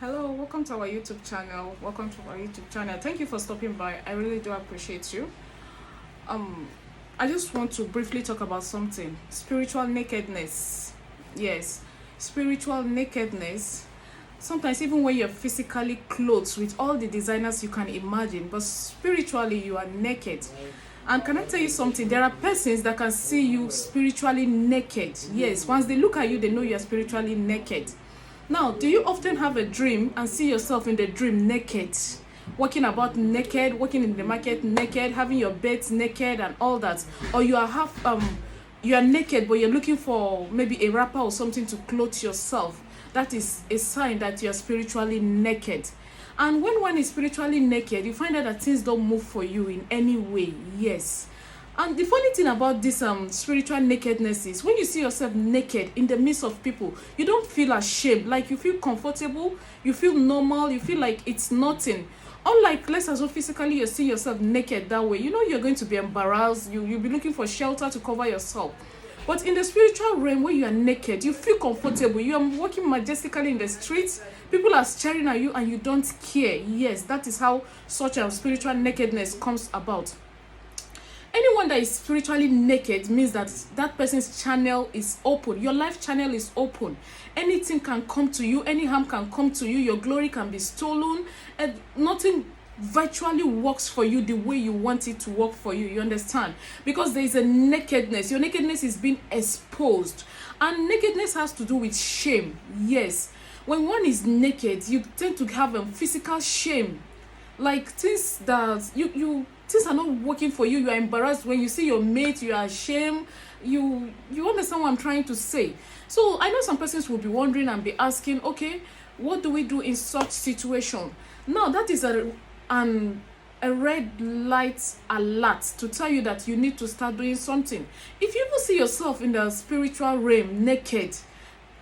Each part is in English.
Hello, welcome to our YouTube channel. Welcome to our YouTube channel. Thank you for stopping by. I really do appreciate you. Um, I just want to briefly talk about something. Spiritual nakedness. Yes, spiritual nakedness. Sometimes even when you're physically clothed with all the designers you can imagine, but spiritually you are naked. And can I tell you something? There are persons that can see you spiritually naked. Yes, once they look at you, they know you are spiritually naked. Now, do you often have a dream and see yourself in the dream naked? Walking about naked, walking in the market naked, having your beds naked and all that? Or you are naked but you're looking for maybe a wrapper or something to clothe yourself. That is a sign that you're spiritually naked. And when one is spiritually naked, you find out that things don't move for you in any way. Yes. And the funny thing about this spiritual nakedness is when you see yourself naked in the midst of people, you don't feel ashamed. Like you feel comfortable, you feel normal, you feel like it's nothing. Unlike, let's assume physically you see yourself naked that way, you know you're going to be embarrassed, you'll be looking for shelter to cover yourself. But in the spiritual realm, where you are naked, you feel comfortable. You are walking majestically in the streets. People are staring at you and you don't care. Yes, that is how such a spiritual nakedness comes about. Anyone that is spiritually naked means that that person's channel is open. Your life channel is open. Anything can come to you. Any harm can come to you. Your glory can be stolen. And nothing virtually works for you the way you want it to work for you. You understand? Because there is a nakedness. Your nakedness is being exposed. And nakedness has to do with shame. Yes. When one is naked, you tend to have a physical shame. Like things that things are not working for you. You are embarrassed when you see your mate. You are ashamed. You understand what I'm trying to say? So I know some persons will be wondering and be asking, okay, what do we do in such situation? Now that is a red light alert to tell you that you need to start doing something. If you even see yourself in the spiritual realm naked,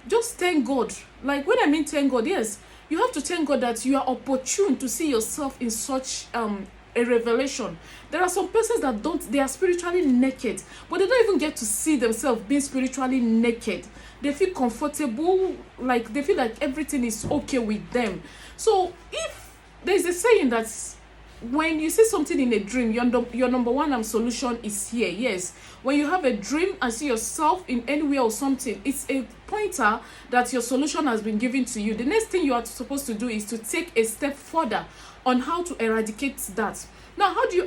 just thank God. Like when I mean thank God, yes, you have to thank God that you are opportune to see yourself in such a revelation. There are some persons that they are spiritually naked, but they don't even get to see themselves being spiritually naked. They feel comfortable, like they feel like everything is okay with them. So if there's a saying that when you see something in a dream, your number one solution is here. Yes, when you have a dream and see yourself in anywhere or something, it's a pointer that your solution has been given to you. The next thing you are supposed to do is to take a step further on how to eradicate that. Now, how do you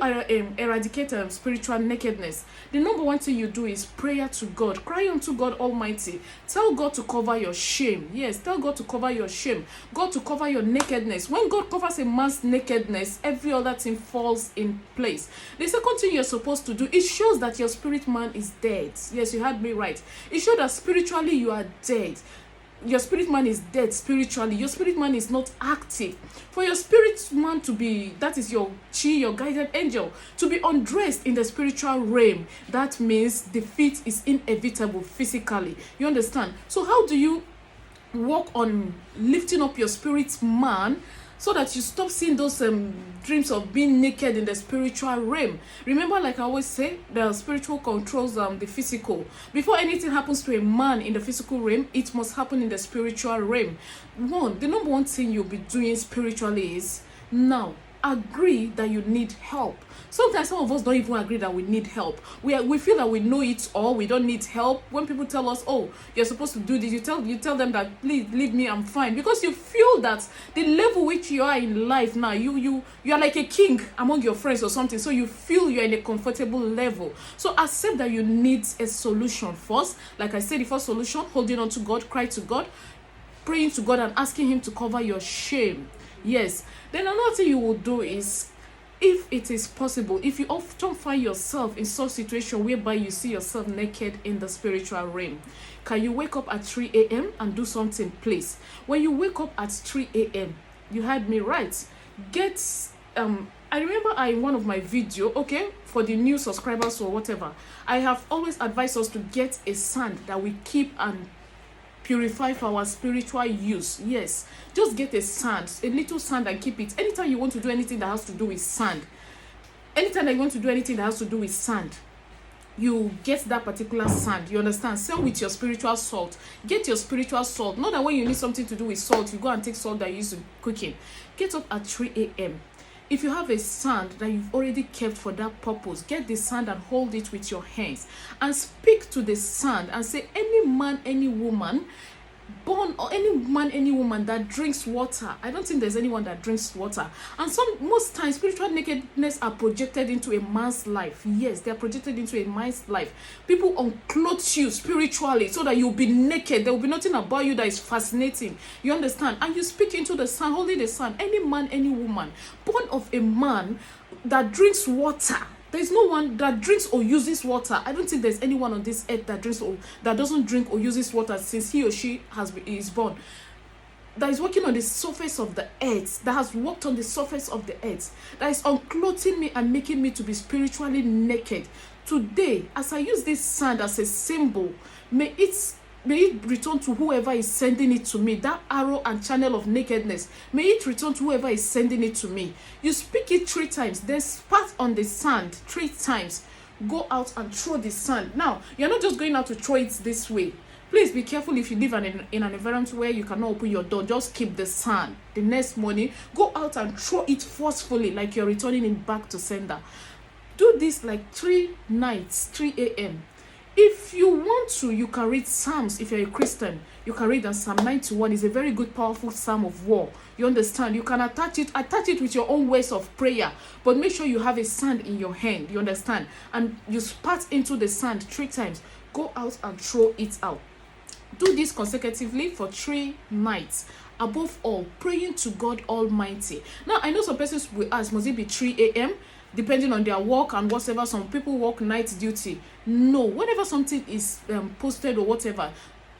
eradicate spiritual nakedness? The number one thing you do is prayer to God. Cry unto God Almighty. Tell God to cover your shame. Yes, tell God to cover your shame. God to cover your nakedness. When God covers a man's nakedness, every other thing falls in place. The second thing you're supposed to do, it shows that your spirit man is dead. Yes, you heard me right. It shows that spiritually you are dead. Your spirit man is dead spiritually. Your spirit man is not active. For your spirit man to be, that is your chi, your guided angel, to be undressed in the spiritual realm, that means defeat is inevitable physically. You understand? So how do you work on lifting up your spirit man so that you stop seeing those dreams of being naked in the spiritual realm? Remember, like I always say, the spiritual controls the physical. Before anything happens to a man in the physical realm, it must happen in the spiritual realm. The number one thing you'll be doing spiritually is now agree that you need help. Sometimes some of us don't even agree that we need help. We feel that we know it all. We don't need help. When people tell us, oh, you're supposed to do this, you tell them that, please leave me, I'm fine. Because you feel that the level which you are in life now, you are like a king among your friends or something. So you feel you're in a comfortable level. So accept that you need a solution first. Like I said, the first solution, holding on to God, cry to God, praying to God and asking him to cover your shame. Yes. Then another thing you will do is, if it is possible, if you often find yourself in such situation whereby you see yourself naked in the spiritual realm, can you wake up at 3 a.m. and do something, please? When you wake up at 3 a.m., you heard me right. I remember in one of my video, okay, for the new subscribers or whatever, I have always advised us to get a sand that we keep and purify for our spiritual use. Yes, just get a little sand and keep it. Anytime you want to do anything that has to do with sand, you get that particular sand. You understand? Same with your spiritual salt. Get your spiritual salt. Not that when you need something to do with salt, you go and take salt that you use in cooking. Get up at 3 a.m. If you have a sand that you've already kept for that purpose, get the sand and hold it with your hands and speak to the sand and say, any man, any woman, born, or any man, any woman that drinks water. I don't think there's anyone that drinks water. And most times spiritual nakedness are projected into a man's life. Yes, they are projected into a man's life. People unclothe you spiritually so that you'll be naked. There will be nothing about you that is fascinating. You understand? And you speak into the sun, holding the sun. Any man, any woman born of a man that drinks water. There is no one that drinks or uses water. I don't think there's anyone on this earth that drinks or that doesn't drink or uses water since he or she is born. That is walking on the surface of the earth. That has walked on the surface of the earth. That is unclothing me and making me to be spiritually naked. Today, as I use this sand as a symbol, may it return to whoever is sending it to me. That arrow and channel of nakedness, may it return to whoever is sending it to me. You speak it 3 times, then spat on the sand 3 times. Go out and throw the sand. Now, you're not just going out to throw it this way. Please be careful if you live in an environment where you cannot open your door. Just keep the sand. The next morning, go out and throw it forcefully like you're returning it back to sender. Do this like 3 nights, 3 a.m. If you want to, you can read Psalms. If you're a Christian, you can read Psalm 91. It's a very good, powerful psalm of war. You understand? You can attach it with your own ways of prayer. But make sure you have a sand in your hand. You understand? And you spat into the sand 3 times. Go out and throw it out. Do this consecutively for 3 nights. Above all, praying to God Almighty. Now, I know some persons will ask, must it be 3 a.m.? Depending on their work and whatever. Some people work night duty. No, whenever something is posted or whatever,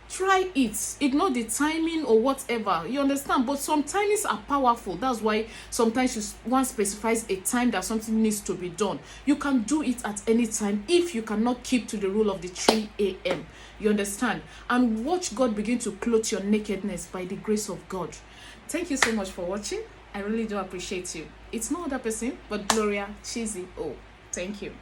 try it. Ignore the timing or whatever. You understand? But some timings are powerful. That's why sometimes one specifies a time that something needs to be done. You can do it at any time if you cannot keep to the rule of the 3 a.m. You understand? And watch God begin to clothe your nakedness by the grace of God. Thank you so much for watching. I really do appreciate you. It's no other person but Gloria Cheesy. Oh, thank you.